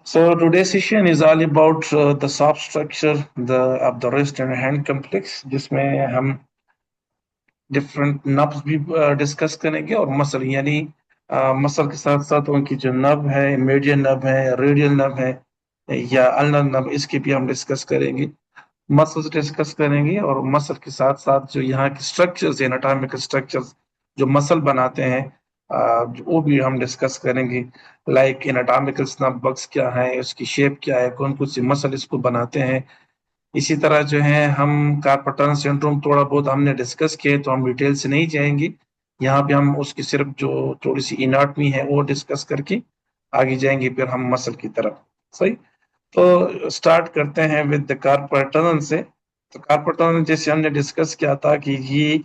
So today's session is all about the soft structure of the wrist and hand complex, जिसमें हम different नब्स भी discuss करेंगे और muscle यानी मसल के साथ साथ उनकी जो नब है, मीडियन नब है, रेडियल नब है या अल्नर नब, इसकी भी हम डिस्कस करेंगे। मसल्स डिस्कस करेंगे और मसल के साथ साथ जो यहाँ के स्ट्रक्चर्स, एनाटॉमिकल स्ट्रक्चर्स जो मसल बनाते हैं, वो भी हम डिस्कस करेंगे। लाइक एनाटॉमिकल स्नैप बग्स क्या है, उसकी शेप क्या है, कौन कौन सी मसल इसको बनाते हैं। इसी तरह जो है हम कार्पल टनल सिंड्रोम थोड़ा बहुत हमने डिस्कस किए, तो हम डिटेल से नहीं जाएंगे। यहाँ पे हम उसकी सिर्फ जो थोड़ी सी इनाटमी है वो डिस्कस करके आगे जाएंगे, फिर हम मसल की तरफ। सही। तो स्टार्ट करते हैं विद द कार्पल टनल से। तो कार्पल टनल जैसे हमने डिस्कस किया था कि ये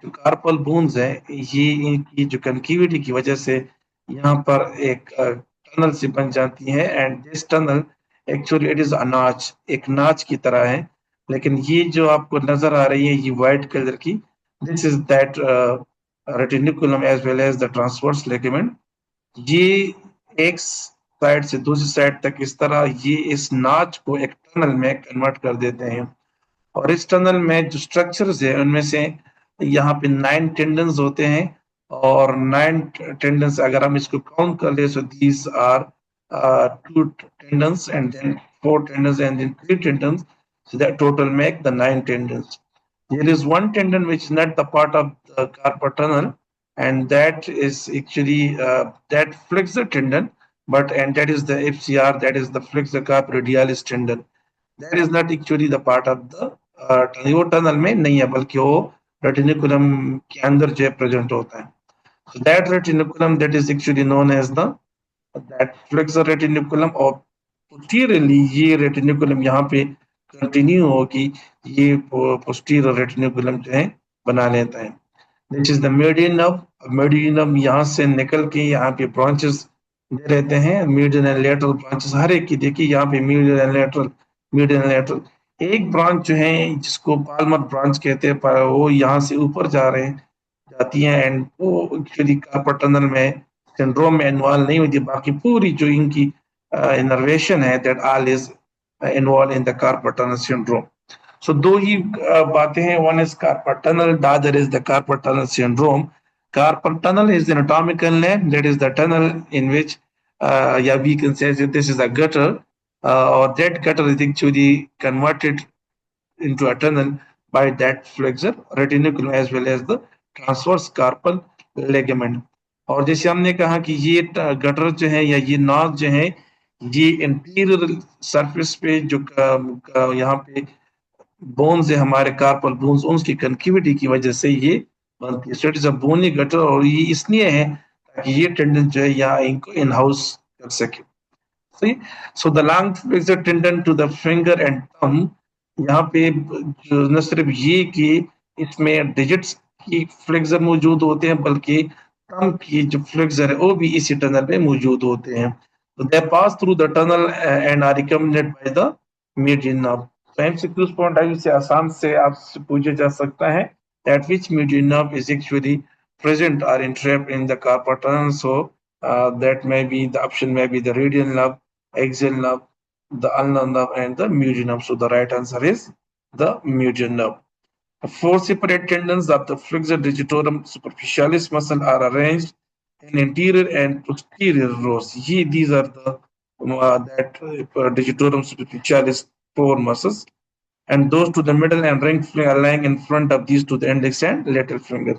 जो कार्पल बोन्स है, ये इनकी जो कन्किविटी की वजह से यहाँ पर एक टनल सी बन जाती है। And this tunnel actually it is अ नाच, एक नाच की तरह है। लेकिन ये जो आपको नजर आ रही है ये व्हाइट कलर की, this is that retinaculum as well as the transverse ligament. ये एक साइड से दूसरी साइड तक इस तरह ये इस नाच को एक टनल में कन्वर्ट कर देते हैं। और इस टनल में जो स्ट्रक्चर्स है उनमें से यहाँ पे 9 टेंडन्स होते हैं। और 9 टेंडन्स अगर हम इसको काउंट कर ले, so these are 2 tendons and then 4 tendons and then 3 tendons, so that total make the 9 tendons. There is one tendon which is not the part of the carpal tunnel, and that is actually that flexor tendon, and that is the FCR, that is the flexor carpi radialis tendon. That is not actually the part of the वो tunnel में नहीं है, बल्कि वो रेटिनिकुलम के अंदर जो है प्रेजेंट होता है। So that retiniculum, that is actually known as the that flexor retiniculum, और posteriorly ये रेटिनिकुलम यहाँ पे कंटिन्यू होगी, ये पोस्टीरियर रेटिनिकुलम जो है बना लेता है। This is the median nerve. Median nerve यहाँ से निकल के यहाँ पे ब्रांचेस दे रहते हैं, मीडियन एंड लेटरल ब्रांचेस हर एक की। देखिए यहाँ पे median and lateral, median and lateral. एक ब्रांच जो है जिसको पाल्मर ब्रांच कहते हैं, वो यहाँ से ऊपर जा रहे हैं, जाती हैं, एंड वो एक्चुअली कार्पल टनल में सिंड्रोम में इन्वॉल्व नहीं होती। बाकी पूरी जो इनकी इनर्वेशन है, that all is involve in the carpal tunnel syndrome. So दो ही बातें हैं, one is carpal tunnel, the other is the carpal tunnel syndrome. Carpal tunnel is an anatomical name, that is the tunnel in which, yeah, we can say that this is a gutter, or that gutter is actually converted into a tunnel by that flexor retiniculum as well as the transverse carpal ligament. और जैसे हमने कहा कि ये gutter जो है या ये नॉच जो है, ये इंटीरियर सरफेस पे जो यहाँ पे बोन्स है, हमारे कार्पल बोन्स, उसकी कन्किविटी की वजह से ये बनती है। So it is a bony gutter, और ये इसलिए है ताकि ये टेंडन जो है यहाँ इनको इन हाउस कर सके। सही। So the long flexor tendon to the finger and thumb, यहाँ पे जो न सिर्फ ये कि इसमें डिजिट्स की फ्लेक्सर मौजूद होते हैं, बल्कि थंब की जो फ्लेक्सर है वो भी इसी टनल में मौजूद होते हैं। तो they pass through the tunnel and are recommended by the median nerve. तो एमसीक्यूज पॉइंट ऑफ व्यू से आसान से आपसे पूछा जा सकता है that which median nerve is actually present or entrapped in the carpal tunnel. So that may be the option, may be the radial nerve, axial nerve, the ulnar nerve, and the median nerve. So the right answer is the median nerve. The four separate tendons of the flexor digitorum superficialis muscle are arranged in anterior and posterior rows. These are the digitorum superficialis four muscles, and those to the middle and ring finger are lying in front of these to the index and lateral finger.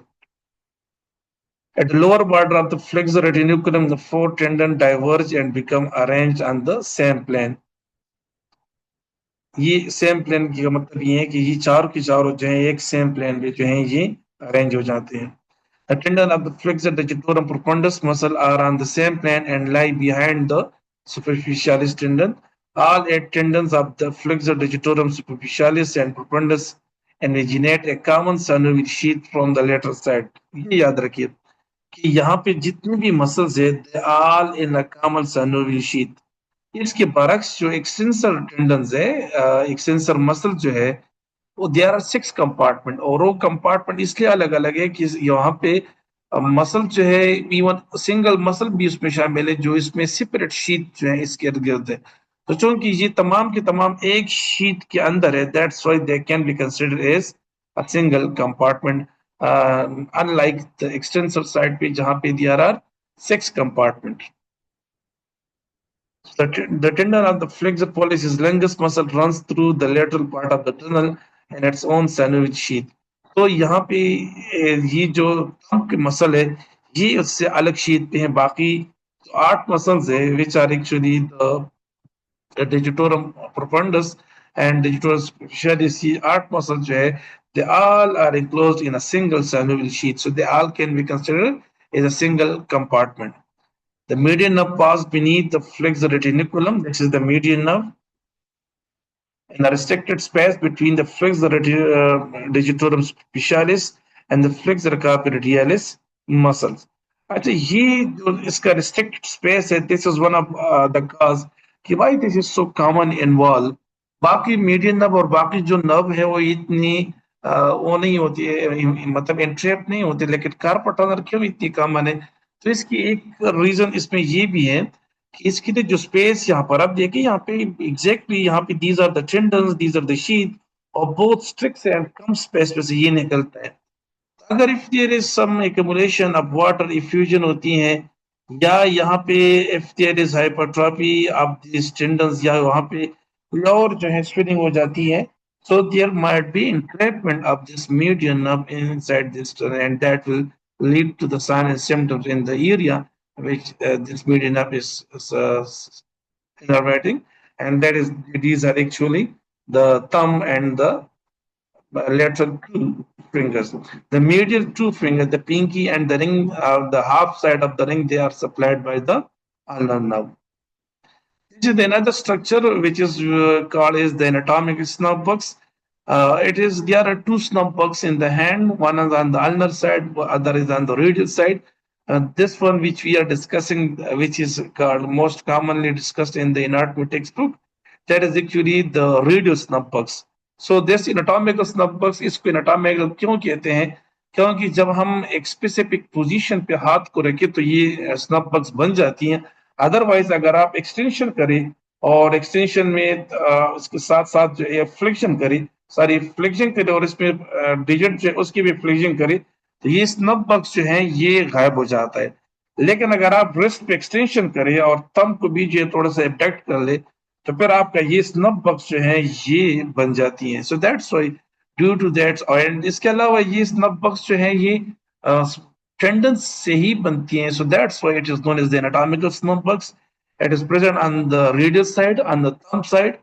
At the lower border of the flexor retiniculum, the four tendons diverge and become arranged on the same plane. ये same plane का मतलब ये है कि ये चारों की चारों जो है एक सेम प्लेन पे जो है ये अरेंज हो जाते हैं। The tendon of the flexor digitorum profundus muscle are on the same plane and lie behind the superficialis tendon. All 8 tendons of the flexor digitorum superficialis and profundus originate a common synovial sheath from the lateral side. ये याद रखिए कि यहाँ पे जितनी भी muscles है, they all in a common synovial sheath. इसके बरक्स जो एक्सटेंसर टेंडन्स है, एक्सटेंसर मसल जो है, वो देयर आर 6 कंपार्टमेंट, और वो कंपार्टमेंट इसलिए अलग अलग है कि यहाँ पे मसल जो है इवन सिंगल मसल भी उसमें शामिल है जो इसमें सेपरेट शीट जो है इसके इर्द गिर्द है। तो चूंकि ये तमाम के तमाम एक शीट के अंदर है, that's why they can be considered as a single compartment, unlike the extensor side पे जहां पे there are 6 compartment. The tendon of the flexor pollicis is longest muscle runs through the lateral part of the tunnel and its own synovial sheath. तो यहाँ पे ये जो thumb की muscle है ये उससे अलग शीट पे है। बाकी 8 मसल्स है which are actually the digitorum profundus and digitorum specialis, ये 8 मसल जो है they all are enclosed in a single synovial sheath, so they all can be considered as a single compartment. The median nerve passes beneath the flexor retiniculum. This is the median nerve. In the restricted space between the flexor digitorum specialis and the flexor carpi radialis muscles. अच्छा, ये जो इसका restricted space है, this is one of the cause कि why this is so common in wall. बाकी median nerve और बाकी जो nerve है वो इतनी वो नहीं होती है, मतलब entrapped नहीं होती, लेकिन carpal tunnel क्यों इतनी common है? तो इसकी एक रीजन इसमें ये भी है कि इसकी जो स्पेस यहाँ पर आप देखिए, यहाँ पे एग्जैक्टली यहाँ पे these are the tendons, these are the sheath, और both strix and come space पे से ये निकलता है। अगर if there is some accumulation of water effusion होती है, या यहाँ पे if there is hypertrophy of this tendons, या वहाँ पे कोई और जो है स्वेलिंग हो जाती है, so there might be entrapment of this median nerve inside this tunnel, and that will lead to the signs and symptoms in the area which this median nerve is innervating, and that is these are actually the thumb and the lateral two fingers. The medial two fingers, the pinky and the ring, the half side of the ring, they are supplied by the ulnar nerve. This is another structure which is called as the anatomic snub box. It is there are two snub boxes in the hand. One is on the ulnar side, other is on the radial side. This one which we are discussing, which is called most commonly discussed in the anatomy textbook, that is actually the radial snub box. So this anatomical snub box, इसको anatomical क्यों कहते हैं? क्योंकि जब हम एक specific position पे हाथ को रखें तो ये स्नब बक्स बन जाती हैं। अदरवाइज अगर आप एक्सटेंशन करें और एक्सटेंशन में उसके साथ साथ जो है फ्लेक्शन करें, सॉरी फ्लेक्शन करें और इसमें डिजिट जो है उसकी भी फ्लेक्शन करें, तो ये स्नब बक्स जो है ये गायब हो जाता है। लेकिन अगर आप रिस्ट पे एक्सटेंशन करें और थंब को भी जो है थोड़ा सा एबडक्ट कर ले, तो फिर आपका ये स्नब बक्स जो है ये बन जाती है। So that's why due to that, and इसके अलावा ये स्नब बक्स जो है ये tendons से ही बनती हैं, so that's why it is known as the anatomical snub box. It is present on the radial side, on the thumb side,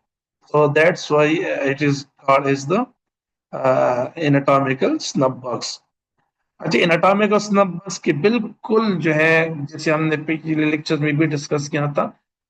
so that's why it is called as the anatomical snub box. अच्छा, anatomical snub बक्स के बिल्कुल जो है जैसे हमने पिछले lecture में भी डिस्कस किया था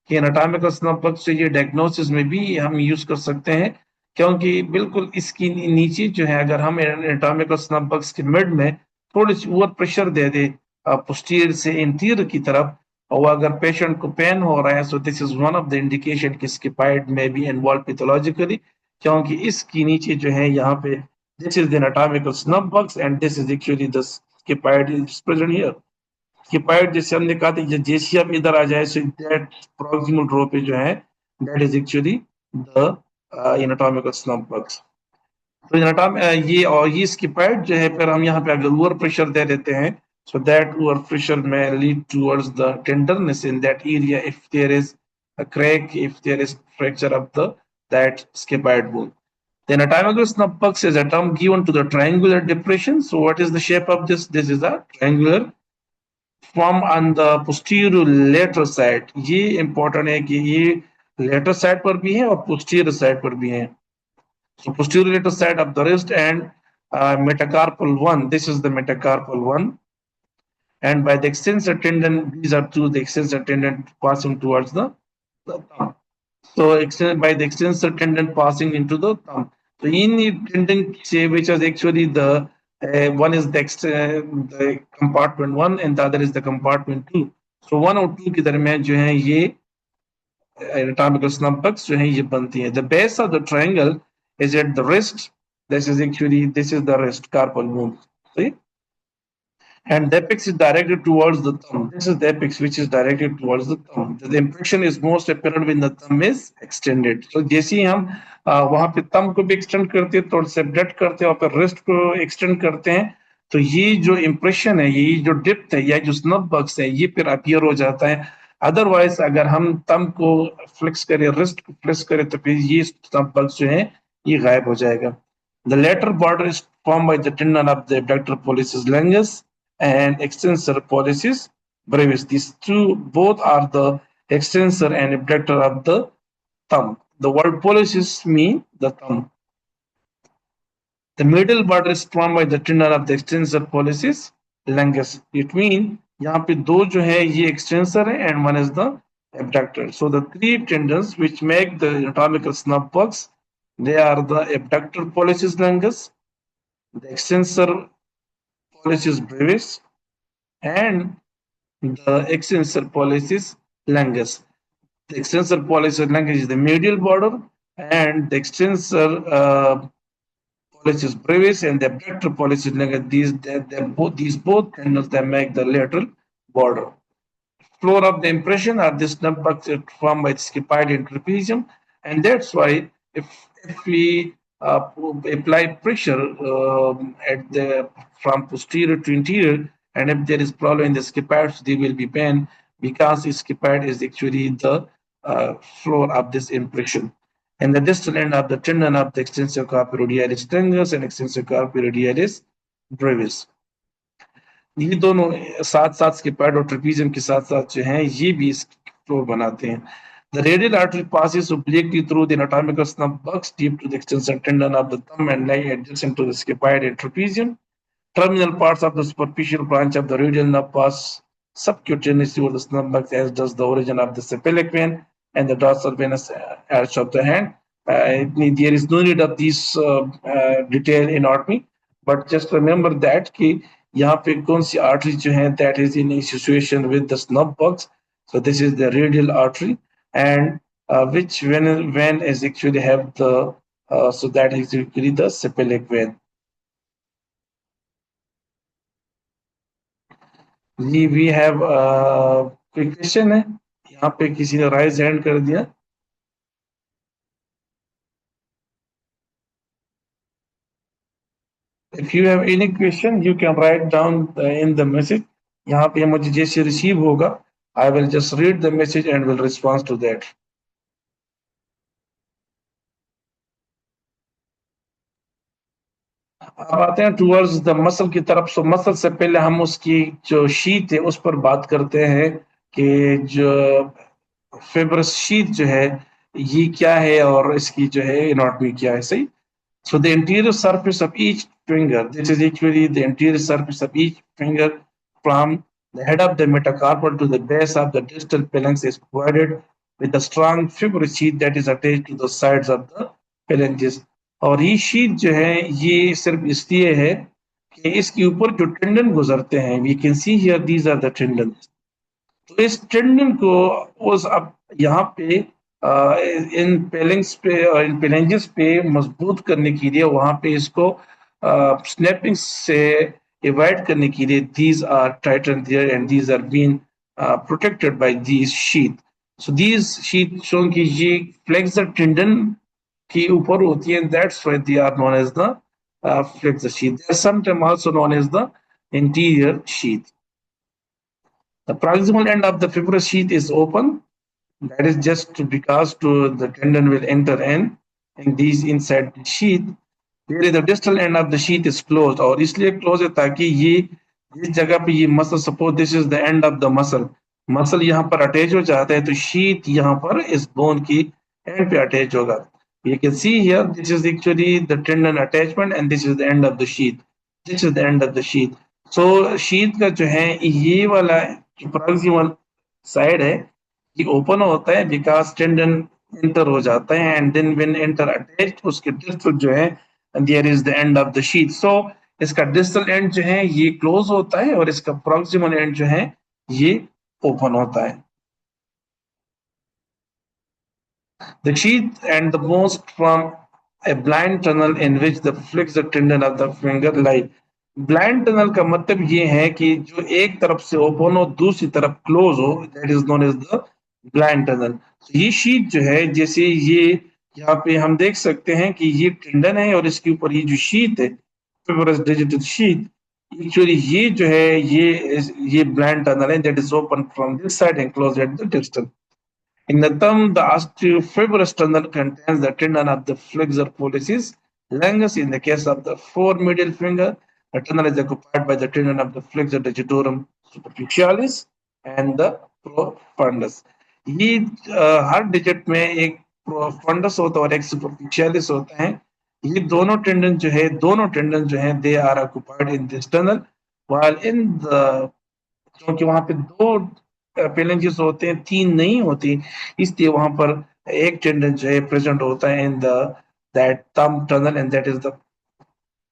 कि एनाटॉमिकल स्नब बक्स से ये डायग्नोसिस में भी हम यूज कर सकते हैं, क्योंकि बिल्कुल इसकी नीचे जो है अगर हम एनाटॉमिकल स्नब बक्स के मिड में थोड़ी सी ओवर प्रेशर दे दे पोस्टीरियर से इंटीरियर की तरफ, और अगर पेशेंट को पेन हो रहा है, सो this is one of the indication कि स्किपाइड में भी इन्वॉल्व पैथोलॉजिकली, क्योंकि इसकी नीचे जो है यहाँ पे this is the anatomical snub box and this is actually the scipoid is present here. Scipoid जैसे हमने कहा था जैसे अब इधर आ जाए, so that proximal row पे जो है that is actually the anatomical snub box. तो ये और ये scipoid जो है फिर हम यहाँ पे अगर ओवर प्रेशर दे देते हैं, so that over pressure may lead towards the tenderness in that area if there is a crack, if there is fracture of the that scipoid bone. The anatomical snub box is a term given to the triangular depression. So what is the shape of this? This is a triangular form on the posterior lateral side. ये important है कि ये lateral side पर भी है और posterior side पर भी है. So posterior lateral side of the wrist and metacarpal one. This is the metacarpal one. And by the extensor tendon, these are two the extensor tendon passing towards the thumb. So by the extensor tendon passing into the thumb. So in the tendon which is actually the one is the compartment 1 and the other is the compartment 2. So 1 और 2 के दरमियान जो है ये anatomical snub box जो है ये बनती है. The base of the triangle is at the wrist. This is the wrist carpal bone. See? and the apex is directed towards the thumb. This is the apex which is directed towards the thumb. The impression is most apparent when the thumb is extended. So जैसे ही हम वहां पे thumb को भी extend करते हैं, थोड़ा सा abduct करते हैं और फिर wrist को extend करते हैं, तो ये जो impression है, ये जो depth है या जो snub box है, ये फिर appear हो जाता है. अदरवाइज अगर हम thumb को flex करें, wrist को flex करें, तो फिर ये snub box जो है ये गायब हो जाएगा. The lateral border is formed by the tendon of the abductor pollicis longus and extensor pollicis brevis. These two both are the extensor and abductor of the thumb. The word pollicis means the thumb. The middle border is formed by the tendon of the extensor pollicis longus. It means यहाँ पे दो जो है ये extensor है and one is the abductor. So the three tendons which make the anatomical snub box, they are the abductor pollicis longus, the extensor pollicis brevis, and the extensor pollicis longus. The extensor pollicis longus is the medial border, and the extensor pollicis brevis and the abductor pollicis longus. These both tendons that make the lateral border. Floor of the impression are this snub box formed by the scaphoid and trapezium, and that's why if we apply pressure at the from posterior to interior, and if there is problem in the scaphoids, there will be pain because scaphoid is actually the floor of this impression. And the distal end of the tendon of the extensor carpi radialis longus and extensor carpi radialis brevis. ये दोनों साथ साथ स्किपैड और trapezium के साथ साथ जो हैं ये भी इस फ्लोर बनाते हैं. The radial artery passes obliquely through the anatomical snub box deep to the extensor tendon of the thumb and lie adjacent to the scaphoid and trapezium. Terminal parts of the superficial branch of the radial nerve pass subcutaneously over the snub box, as does the origin of the cephalic vein and the dorsal venous arch of the hand. There is no need of these detailed anatomy, but just remember that कि यहाँ पे कौन सी artery जो है that is in association with the snub box. So this is the radial artery, and which vein is actually have the so that is actually the cephalic vein. We have कोई question है? यहाँ पे किसी ने rise hand कर दिया. If you have any question, you can write down in the message. यहाँ पे मुझे जैसे रिसीव होगा, I will just read the message and will respond to that. अब आते हैं टूवर्ड्स द मसल की तरफ. सो मसल से पहले हम उसकी जो शीट है उस पर बात करते हैं कि जो फिब्रस शीट जो है ये क्या है और इसकी जो है एनाटॉमी क्या है. सही. So the anterior surface of each finger, this is actually the anterior surface of each finger from the head of the metacarpal to the base of the distal phalanx is provided with a strong fibrous sheath that is attached to the sides of the phalanges. और ये sheath जो है ये सिर्फ इसलिए है कि इसके ऊपर जो टेंडन गुजरते हैं, we can see here these are the tendons. तो इस टेंडन को उस अब यहाँ पे इन पेलिंग्स पे इन पेलेंजेस पे मजबूत करने के लिए वहां पे इसको स्नैपिंग से एवॉइड करने के लिए these are tightened there and these are being protected by these sheath. So these sheath show कि ये flexor tendon के ऊपर होती है, that's why they are known as the flexor sheath. They are sometimes also known as the anterior sheath. The proximal end of the fibrous sheath is open. That is just because the tendon will enter in these inside the sheath. Whereas the distal end of the sheath is closed. और इसलिए close है ताकि ये जिस जगह पे ये muscle, suppose this is the end of the muscle यहाँ पर attach हो जाता है तो sheath यहाँ पर इस bone की end पे attach होगा. You can see here this is actually the tendon attachment and this is the end of the sheath. This is the end of the sheath. So sheath का जो है ये वाला जो proximal side है ये ओपन होता है बिकॉज टेंडन एंटर हो जाता है and then when enter attached उसके डिस्टल जो है there is the end of the sheath. So इसका डिस्टल एंड जो है ये क्लोज होता है और इसका प्रॉक्सिमल एंड जो है ये ओपन होता है. The sheath and the bones form a blind tunnel in which the flexor tendon of the finger lie. Blind tunnel का मतलब ये है कि जो एक तरफ से ओपन हो दूसरी तरफ क्लोज हो, that is known as the blind tunnel. ये शीट जो है, जैसे ये यहाँ पे हम देख सकते हैं कि ये टेंडन है और इसके ऊपर ये जो शीट है, फिब्रस डिजिटल शीट, एक्चुअली ये जो है ये ब्लाइंड टनल है, that is open from this side and close at the distal. In the thumb, the osteofibrous tunnel contains the tendon of the flexor pollicis longus. In the case of the four middle finger, the tunnel is occupied by the tendon of the flexor digitorum superficialis and the profundus. ये हर digit में एक profundis होता है और एक superficialis होता है। ये दोनों टेंडन जो है they are occupied in this tunnel, while in the, क्योंकि वहां पे दो पेलेंजेस होते हैं, तीन नहीं होती, इसलिए वहां पर एक टेंडन जो है प्रेजेंट होता है in the that thumb tunnel, and that is the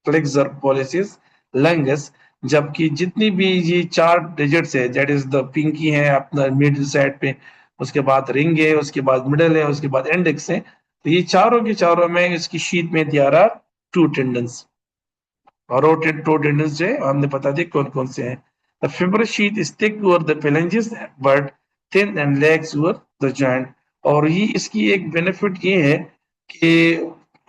flexor pollicis lungs. जबकि जितनी भी ये चार डिजिट्स है, दैट इज द पिंकी है अपना मिडिल साइड पे, उसके बाद रिंग है, उसके बाद मिडल है, उसके बाद इंडेक्स है, तो ये चारों के चारों में इसकी शीट में देयर आर टू टेंडन्स। और रोटेटेंडन्स जो है हमने बता दिया कौन कौन से हैं। The fibrous sheath is thick over the phalanges but thin and lax over the joint। और ये इसकी एक बेनिफिट ये है कि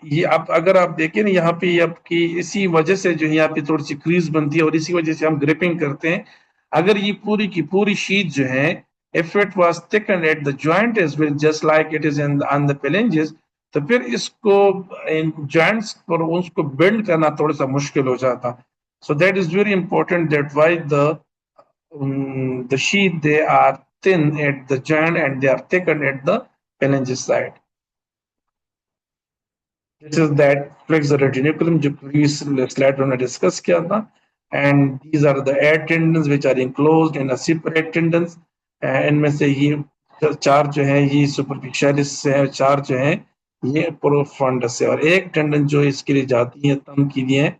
ये आप अगर आप देखें ना, यहाँ पे आपकी इसी वजह से जो है यहाँ पे थोड़ी सी क्रीज बनती है और इसी वजह से हम ग्रिपिंग करते हैं। अगर ये पूरी की पूरी शीट जो है, if it was thickened at the joint as well just like it is in on the phalanges, तो फिर इसको इन जॉइंट्स पर उसको बिल्ड करना थोड़ा सा मुश्किल हो जाता। So that is very important, that why the sheath they are thin at the joint and they are thickened at the phalanges side। This is that flexor retinaculum जो previous slide में discuss किया था, and these are the air tendons which are enclosed in a separate tendons। इनमें से ये चार जो है ये सुपरफिशियलिस है, चार जो है ये प्रोफंडस है, और एक टेंडन जो इसके लिए जाती है तम के लिए,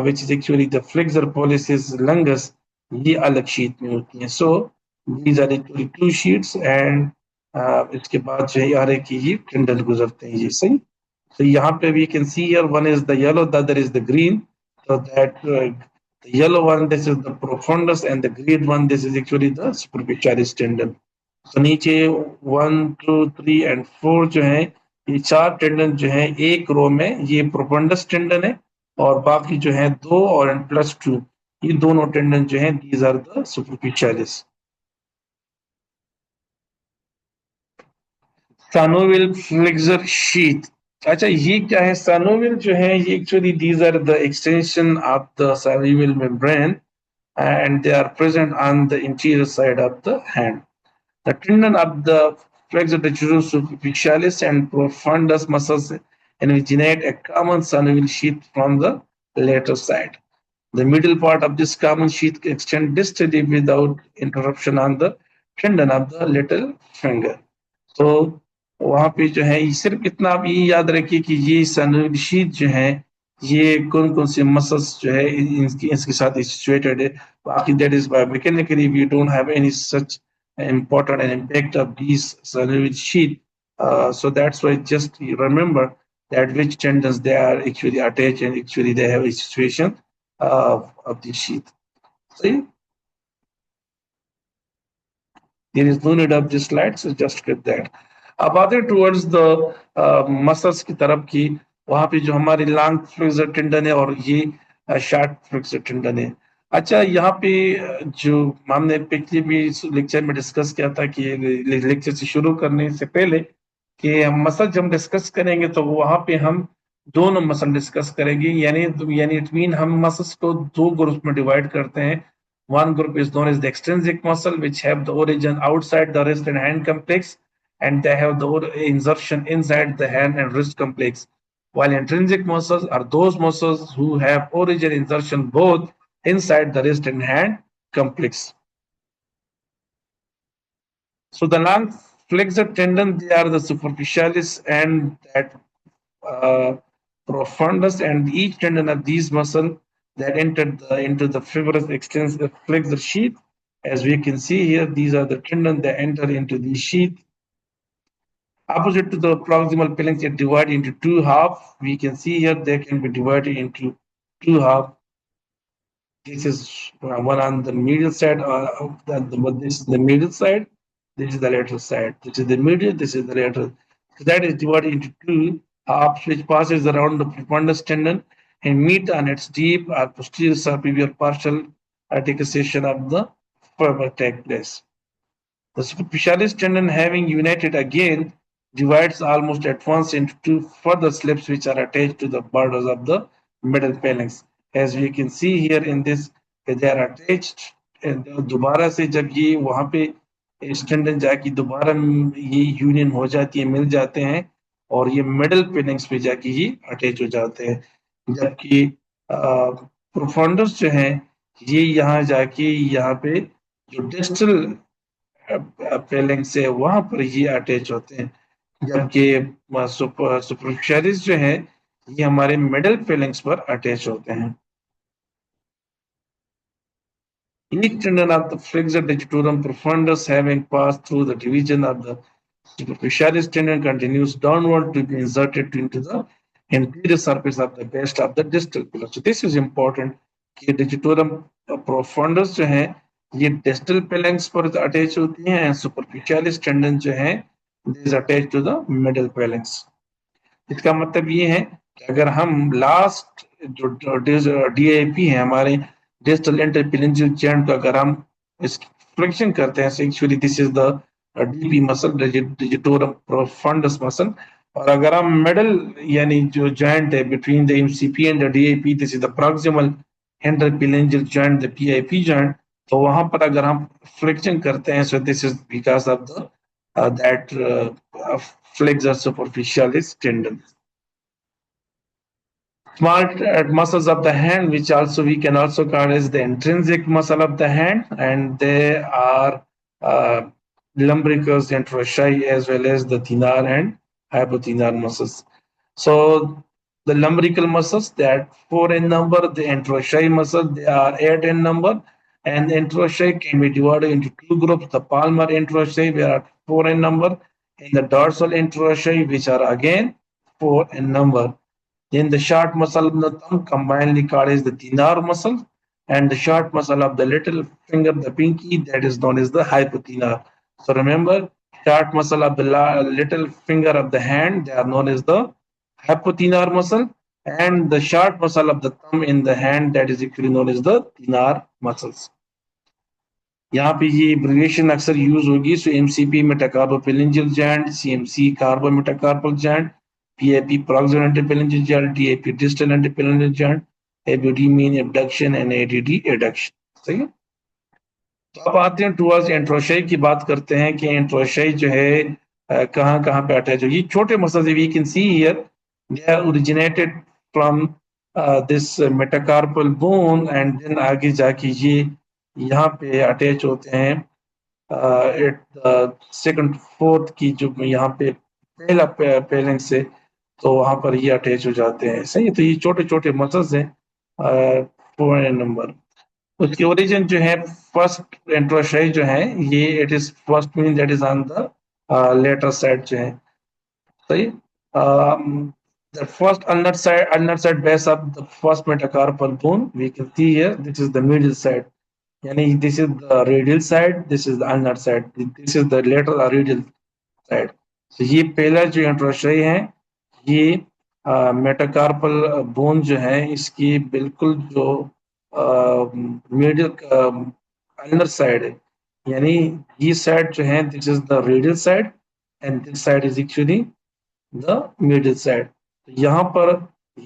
which is actually the flexor pollicis longus, ये अलग शीट में होती है। So these are actually two sheets and इसके बाद जो है आ रहे कि ये टेंडन गुजरते हैं, ये सही। So यहाँ पे we can see here one is the yellow, the other is the green. So that the yellow one, this is the profundus, and the green one, this is actually the superficialis tendon। So नीचे 1, 2, 3 and 4 जो है ये चार tendon जो है एक रो में ये प्रोफंडस टेंडन है, और बाकी जो है 2 और +2 ये दोनों टेंडन जो है these are the superficialis। Synovial flexor sheath। अच्छा, ये क्या है? synovial जो है ये actually these are the extension of the synovial membrane and they are present on the interior side of the hand। The tendon of the flexor digitorum superficialis and profundus muscles originate a common synovial sheath from the lateral side। The middle part of this common sheath extends distally without interruption on the tendon of the little finger। तो वहां पे जो है सिर्फ इतना आप ये याद रखिए कि ये संवेदनशील जो है ये कौन कौन से मसल्स जो है इनकी इसके साथ सिचुएटेड है। बाकी that is biomechanically we don't have any such important and impact of these synovial sheath। So that's why just remember that which tendons they are actually attached and actually they have a situation of the sheath। See, there is no need of this slide, so just get that। अब आते towards the muscles की तरफ की, वहां पे जो हमारे long flexor tendon है और ये शॉर्ट फ्लेक्सर टेंडन है। अच्छा, यहाँ पे जो हमने पिछले भी लेक्चर में डिस्कस किया था कि लेक्चर से शुरू करने से पहले कि मसल जब हम डिस्कस करेंगे तो वहां पे हम दोनों मसल डिस्कस करेंगे, यानी इट मीन हम मसल्स को दो ग्रुप में डिवाइड करते हैं। One group is known as the extrinsic muscle, which have the origin outside the wrist and hand complex, and they have the insertion inside the hand and wrist complex. While intrinsic muscles are those muscles who have origin insertion both inside the wrist and hand complex। So the long flexor tendon, they are the superficialis and that uh, profundus, and each tendon of these muscle that entered into the fibrous extensive flexor sheath. As we can see here, these are the tendons that enter into the sheath. Opposite to the proximal phalanx, are divided into two halves. We can see here they can be divided into two halves. This is one on the medial side. This is the medial side. This is the lateral side. This is the medial. This is the lateral. So that is divided into two halves, which passes around the profundus tendon and meet on its deep or posterior superior partial articulation of the femur take place. The superficialis tendon, having united again, divides almost at once into two further slips which are attached to the borders of the middle phalanx. As we can see here in this, they are attached. And दोबारा से जब ये वहां पे इस tendon जाके दोबारा ये यूनियन हो जाती है, मिल जाते हैं और ये मिडल पेनिंग्स पे जाके ही अटैच हो जाते हैं, जबकि प्रोफाउंडस जो है ये यहाँ जाके यहाँ पे जो डिस्टल फेलिंग्स है वहां पर ये अटैच होते हैं, जबकि सुपरफिशियलिस जो है ये हमारे मिडल फेलिंग्स पर अटैच होते हैं. Each tendon of the flexor digitorum profundus having passed through the division of the superficialis tendon continues downward to be inserted into the anterior surface of the base of the distal pillar. So this is important कि digitorum profundus जो है ये distal पेलेंक्स पर attach होती हैं, superficialis tendon जो है this attach to the middle phalanx. इसका मतलब ये है कि अगर हम लास्ट जो डीआईपी है हमारे डिस्टल इंटरपेलेंजियल जॉइंट का अगर हम इस फ्लेक्शन करते हैं, actually this is the DP muscle digitorum profundus muscle, और अगर हम मिडल यानी जो जॉइंट है between the MCP and the DIP, this is the proximal interphalangeal joint, the PIP joint, तो वहां पर अगर हम फ्लेक्शन करते हैं, so this is because of the that flexor superficialis tendon. Small muscles of the hand, which also we can also call as the intrinsic muscle of the hand, and they are lumbricus, anteroschi, as well as the thenar and hypothenar muscles. So the lumbrical muscles, they are 4 in number. The anteroschi muscle, they are 8 in number, and the anteroschi can be divided into two groups: the palmar anteroschi, they are 4 in number, and the dorsal anteroschi, which are again 4 in number. Then the short muscle of the thumb, combinedly called as the thenar muscle, and the short muscle of the little finger, the pinky, that is known as the hypothenar. So remember, short muscle of the little finger of the hand, they are known as the hypothenar muscle, and the short muscle of the thumb in the hand, that is actually known as the thenar muscles. यहाँ पे ये abbreviation अक्सर use होगी. So MCP metacarpophalangeal joint, CMC carpometacarpal joint, PIP proximal interphalangeal joint, DIP distal interphalangeal joint, ABD mean abduction and ADD adduction. सही है. तो अब आते हैं टुवर्ड्स एंट्रोशाई की बात करते हैं कि एंट्रोशाई जो है कहाँ कहाँ पे अटैच होगी. छोटे muscles we can see here they are originated from this metacarpal bone, and then आगे जाके ये यहाँ पे अटैच होते हैं एट सेकंड फोर्थ की जो यहाँ पे पहला पेलेंग से, तो वहां पर ये अटैच हो जाते हैं. सही है. तो ये छोटे छोटे मसल्स हैं 4 नंबर. उसकी ओरिजिन जो है फर्स्ट एंट्रोशाई जो है ये it is first mean that is on the lateral side जो है. सही. The first ulnar side base of the first metacarpal bone we can see here, this is the middle side. Yani this is the radial side, this is the ulnar side, this is the lateral or radial side. So ये पहला जो एंट्रोशाई है ये metacarpal bone जो है इसकी बिल्कुल जो मिडिल अल्नर साइड है, यानी ये साइड जो है this is the radial side and this side is actually the middle side. यहाँ पर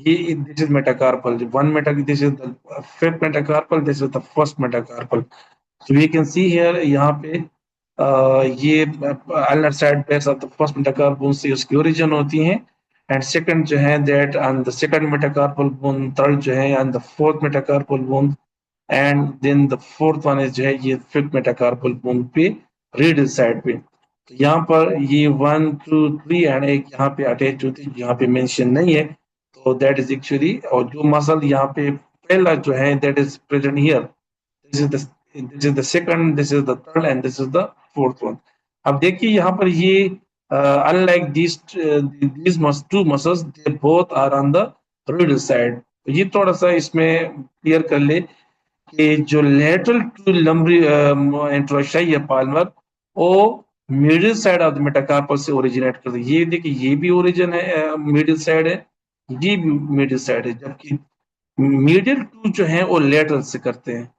ये this is metacarpal one meta, this is the fifth metacarpal, this is the first metacarpal. So we can see here यहाँ पे ये ulnar side base of the first metacarpal से उसकी origin होती है, एंड सेकंड जो है that on the second metacarpal bone, third जो है on the fourth metacarpal bone, and then the fourth one is जो है ये फिफ्थ मेटाकार्पल बोन पे रेडियल साइड पे. तो यहाँ पर ये 1 2 3 एंड एक यहाँ पे अटैच होती है, यहाँ पे मेंशन नहीं है, तो दैट इज एक्चुअली, और जो मसल यहाँ पे पहला जो है that is present here, this is the second, this is the third and this is the fourth one. अब देखिए यहाँ पर ये unlike these two muscles, they both are on the radial side. तो ये थोड़ा सा इसमें क्लियर कर ले कि जो लेटरल टू लंबरी इंट्रोशाई है पाल्मर, वो middle side of the metacarpal से ओरिजिनेट करते हैं। ये देखिए, ये भी ओरिजिन है, मिडिल साइड है, ये भी मिडिल साइड है, जबकि मिडिल टू जो है वो लेटरल से करते हैं,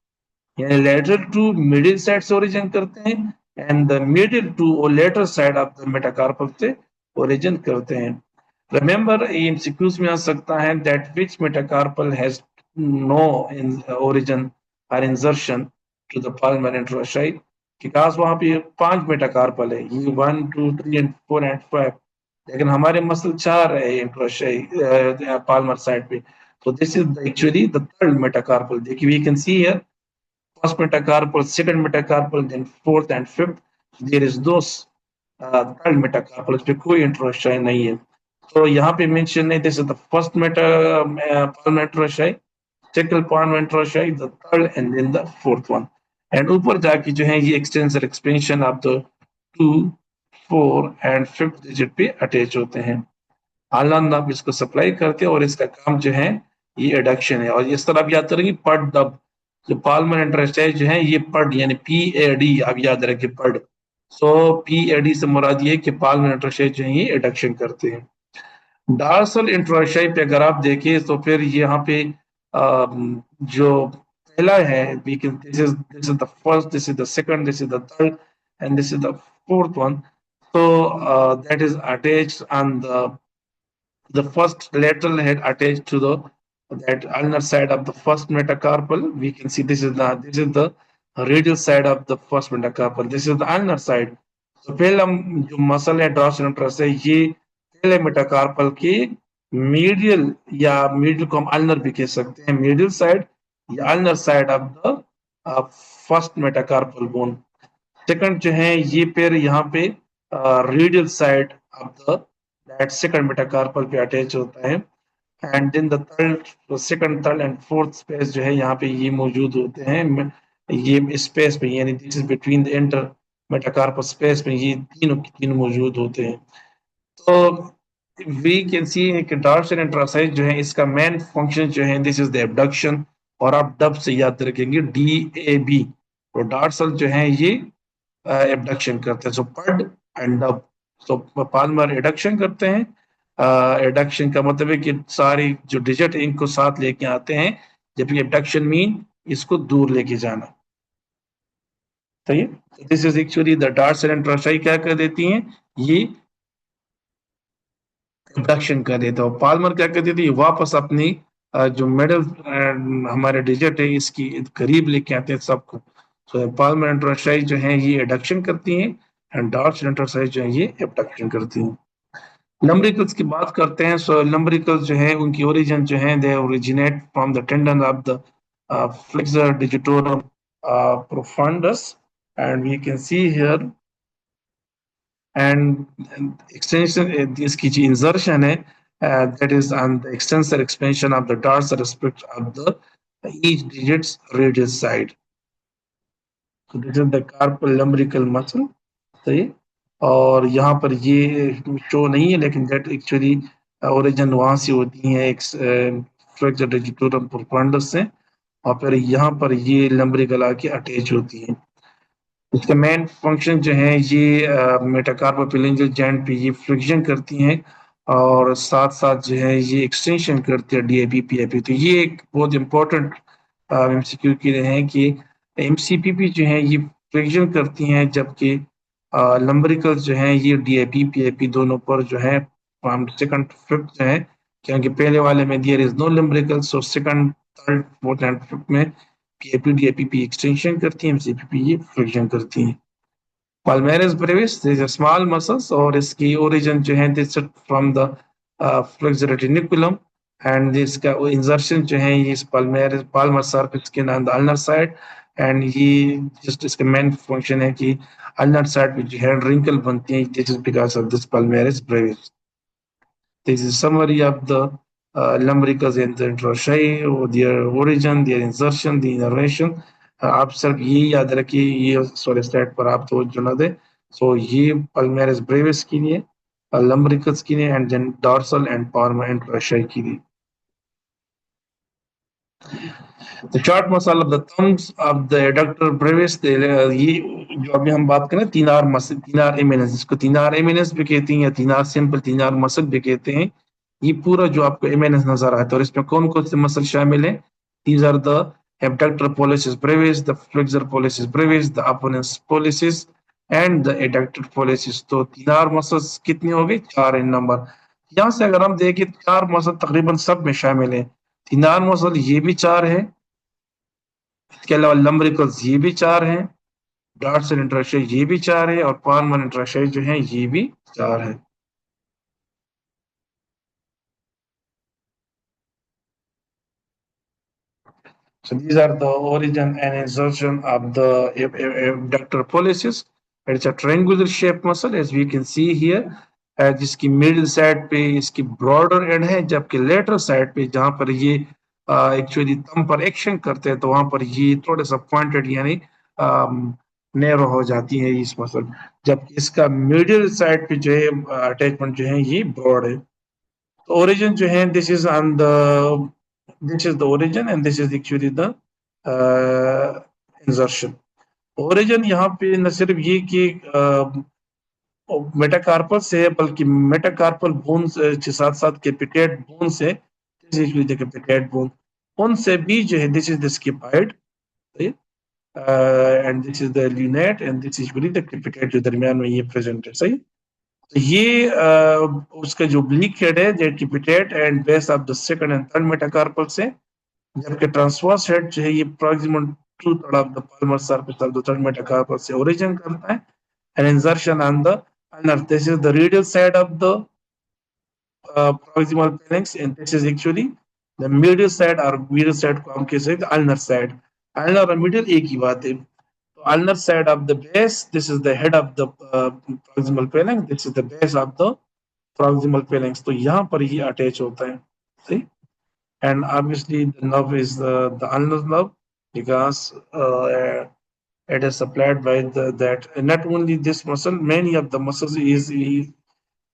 यानी लेटरल टू मिडिल साइड से ओरिजिन करते हैं, एंड द मिडिल टू और lateral side of the metacarpal से ओरिजिन करते हैं। रिमेंबर, एमसीक्यूज में आ सकता है that which metacarpal has no origin और insertion to the palmar interossei, because वहां पे 5 मेटाकार्पल है, ये 1 2 3 एंड 4 एंड 5, लेकिन हमारे मसल 4 है इंट्रोशाई पाल्मर साइड पे। So this is actually the third metacarpal. We can see here first metacarpal, second metacarpal, then fourth and fifth. There is those third metacarpal, इस पे कोई इंट्रोशाई नहीं है। तो यहाँ पे मेंशन है, this is the first palmar इंट्रोशाई, second palmar इंट्रोशाई, the third and then the fourth one. And ऊपर जाके जो है ये extensor expansion of the 2 4 and 5th digit पे अटैच होते हैं। आनंद आप इसको सप्लाई करते हैं और इसका काम जो है ये एडक्शन है। और इस तरह आप याद करेंगे पड दब, जो पाल्मर इंटरस्टाइल जो है ये पड यानी PAD आप याद रखें, पड। सो PAD से मुराद ये कि पाल्मर इंटरस्टाइल जो है ये एडक्शन करते हैं। डार्सल इंटरस्टाइल पे अगर आप देखें तो फिर यहाँ पे जो पहला है, this is the first, this is the second, this is the third and this is the fourth one. So that is attached on the first lateral head attached to the that ulnar side of the first metacarpal. We can see this is the radial side of the first metacarpal. This is the ulnar side. तो पहला जो muscle है dorsal है, ये पहले metacarpal के medial, या medial को हम अल्नर भी कह सकते हैं, मीडियल साइड या ulnar side of the first metacarpal bone. Second जो है ये पैर यहाँ पे radial side of the that second metacarpal पे अटैच होता है, and then the third, second third and fourth space जो है यहाँ पे ये मौजूद होते हैं, ये स्पेस पे, यानी this is between the inter metacarpal space में ये तीनों के तीन मौजूद होते हैं। तो वी कैन सी कि डॉर्सल इंट्रोसाइज जो है इसका मेन फंक्शन जो है दिस इज द एबडक्शन, और आप डब से याद रखेंगे DAB। तो डॉर्सल जो है ये एबडक्शन करते हैं, so PAD and DAB. So palmar adduction करते हैं, एडक्शन का मतलब है कि सारी जो डिजिट इनको साथ लेके आते हैं, जबकि एबडक्शन मीन इसको दूर लेके जाना। सही है, this is actually the dorsal interossei क्या कर देती हैं, ये एबडक्शन कर देता है। पाल्मर क्या कर देती है, वापस अपनी जो मिडल हमारे डिजिट है इसकी करीब लेके आते हैं सबको। सो पाल्मर इंट्रोसाइज जो है ये एडक्शन करती हैं, एंड डॉर्सल इंट्रोसाइज जो है ये एबडक्शन करती हैं। लंब्रिकल्स की बात करते हैं। सो लंब्रिकल्स जो है उनकी ओरिजिन जो है they originate from the tendon of the flexor digitorum profundus, and we can see here, and extension इसकी जो insertion है that is on the extensor expansion of the dorsal aspect of the each digit's radial side. So this is the carpal lumbrical muscle, सही। और यहाँ पर ये show नहीं है, लेकिन that actually origin वहां से होती है फ्लेक्सर डिजिटोरम प्रोफंडस से, और फिर यहाँ पर ये लंब्रिकल आके अटैच होती है। इसका मेन फंक्शन जो है ये मेटाकार्पोफिलेंजियल जॉइंट पे ये फ्रिक्शन करती हैं, और साथ साथ जो है ये एक्सटेंशन करती है DAP PAP। तो ये एक बहुत इंपॉर्टेंट MCQ के लिए है कि MCPP जो है ये फ्रिक्शन करती हैं, जबकि लंबरिकल्स जो है ये DAP PAP दोनों पर जो है सेकंड फिफ्थ जो है, क्योंकि पहले वाले में there is no lumbricals, so second third fourth and fifth में PAP DAPP एक्सटेंशन करती है, MCPP ये फ्रिक्शन करती है। Palmaris brevis, these are small muscles, और इसकी ओरिजिन जो है this from the flexor reticulum, and इसका इंसर्शन जो है ये palmaris palmar surface skin on the ulnar side, and ये जस्ट इसका मेन फंक्शन है कि अल्नर साइड पे जो है रिंकल बनती है, this is because of this palmaris brevis। This is summary of the lumbricals and the introshai, their origin, their insertion, the innervation। आप सिर्फ ये याद रखिए, ये सॉरी स्लाइड पर आप तो ना दे। सो ये पल्मेरिस ब्रेविस के लिए, lumbricals के लिए, and then dorsal and palmar introshai के लिए। The short muscle of the thumbs of the adductor brevis, ये जो अभी हम बात करें तीन आर मसल, तीन आर एमिनस, इसको तीन आर एमिनस भी कहते हैं या तीन आर सिंपल, तीन आर मसल भी कहते हैं। ये पूरा जो आपको एमिनस नजर आता है, और इसमें कौन कौन से मसल शामिल हैं? These are the abductor pollicis brevis, the flexor pollicis brevis, the apponens pollicis and the adductor pollicis। तो तीन आर मसल्स कितने हो गए? चार इन नंबर। यहाँ से अगर हम देखें चार मसल तकरीबन सब में शामिल है। तीन आर मसल ये भी चार है, इसके अलावा लंबरिकल्स ये भी चार हैं, डॉट्स एंड इंटरशय ये भी चार है, और पाल्मर इंटरशय जो है ये भी चार है। So these are the origin and insertion of the abductor pollicis. It's a triangular shaped muscle as we can see here, जिसकी मिडिल साइड पे इसकी ब्रॉडर एंड है, जबकि लेटरल साइड पे जहां पर ये एक्चुअली थंब पर एक्शन करते हैं तो वहां पर ये थोड़ा सा पॉइंटेड यानी नैरो हो जाती है इस मसल, जबकि इसका मिडिल साइड पे जो है अटैचमेंट जो है ये ब्रॉड है। तो ओरिजिन जो है this is on the, this is the origin and this is actually the insertion। origin यहाँ पे न सिर्फ ये कि मेटाकार्पल से है, बल्कि मेटाकार्पल बोन के साथ साथ कैपिटेट बोन से, कैपिटेट बोन उनसे भी जो है this is the scaphoid and this is the lunate and this is the capitate जो दरमियान में ये प्रेजेंट है। सही, तो ये उसका जो ब्लीक हेड है जो capitate and base of the second and third metacarpal से, जबकि ट्रांसवर्स हेड जो है ये proximal to third of the palmar surface of the third metacarpal से ओरिजिन करता है। And insertion on the ulnar, this is the radial side of the proximal phalanx and this is actually the medial side or medial side को हम कह सकते हैं ulnar side। ulnar और medial एक ही बात है। तो ulnar side of the base, this is the head of the proximal phalanx, this is the base of the proximal phalanx। तो यहाँ पर ही अटैच होता है। सही, and obviously the nerve is the ulnar nerve because it is supplied by that, and not only this muscle, many of the muscles is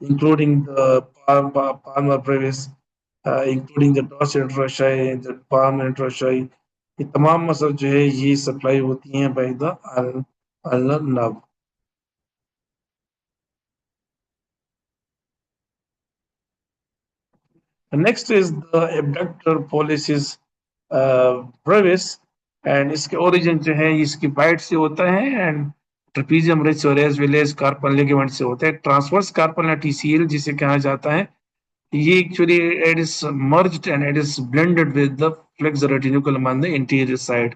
including the palmar brevis, including the dorsal interossei, the palmar interossei, ये तमाम muscle जो है ये supply होती हैं by the ulnar nerve। Next is the abductor pollicis brevis, and इसके origin जो है इसकी bite से होता है, and trapezium ridge और as well as carpal ligament से होता है। ट्रांसवर्स कार्पल TCL जिसे कहा जाता है, ये actually it is merged and it is blended with the flexor retinaculum on the interior side,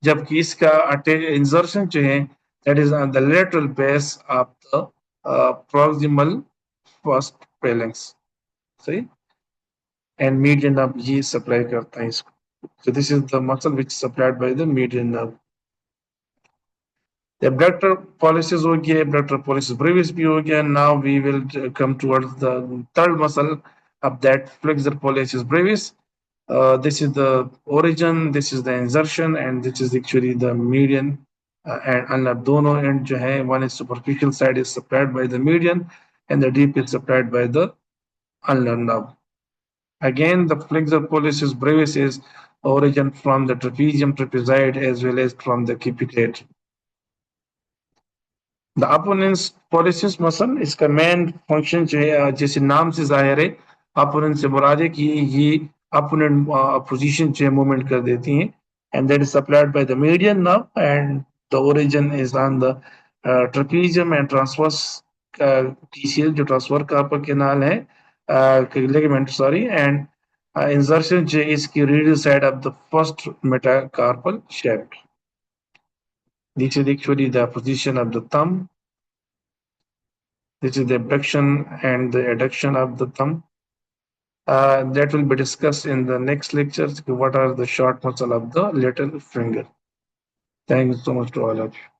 जबकि इसका insertion जो है that is on the lateral base of the proximal first phalanx। सही, and median nerve ये supply करता है इसको। So this is the muscle which is supplied by the median nerve। The abductor pollicis हो गया, abductor pollicis brevis भी हो गया। Now we will come towards the third muscle of that flexor pollicis brevis। This is the origin, this is the insertion, and this is actually the median। And ulnar दोनों end जो है, one is superficial side is supplied by the median, and the deep is supplied by the ulnar nerve। Again, the flexor pollicis brevis is origin from the trapezium trapezoid as well as from the capitate। The opponent's pollicis muscle, इसका main function जो है जैसे नाम से जाहिर है, opponent से मुराद है कि ये opponent पोजीशन जो है मूवमेंट कर देती हैं, and that is supplied by the median nerve, and the origin is on the trapezium and transverse TCL जो ट्रांसवर्स कार्पल कैनाल है, ligament sorry, and insertion जो है इसकी radial side of the first metacarpal shaft। This is actually the position of the thumb, this is the abduction and the adduction of the thumb। That will be discussed in the next lecture, what are the short muscle of the little finger। Thank you so much to all of you।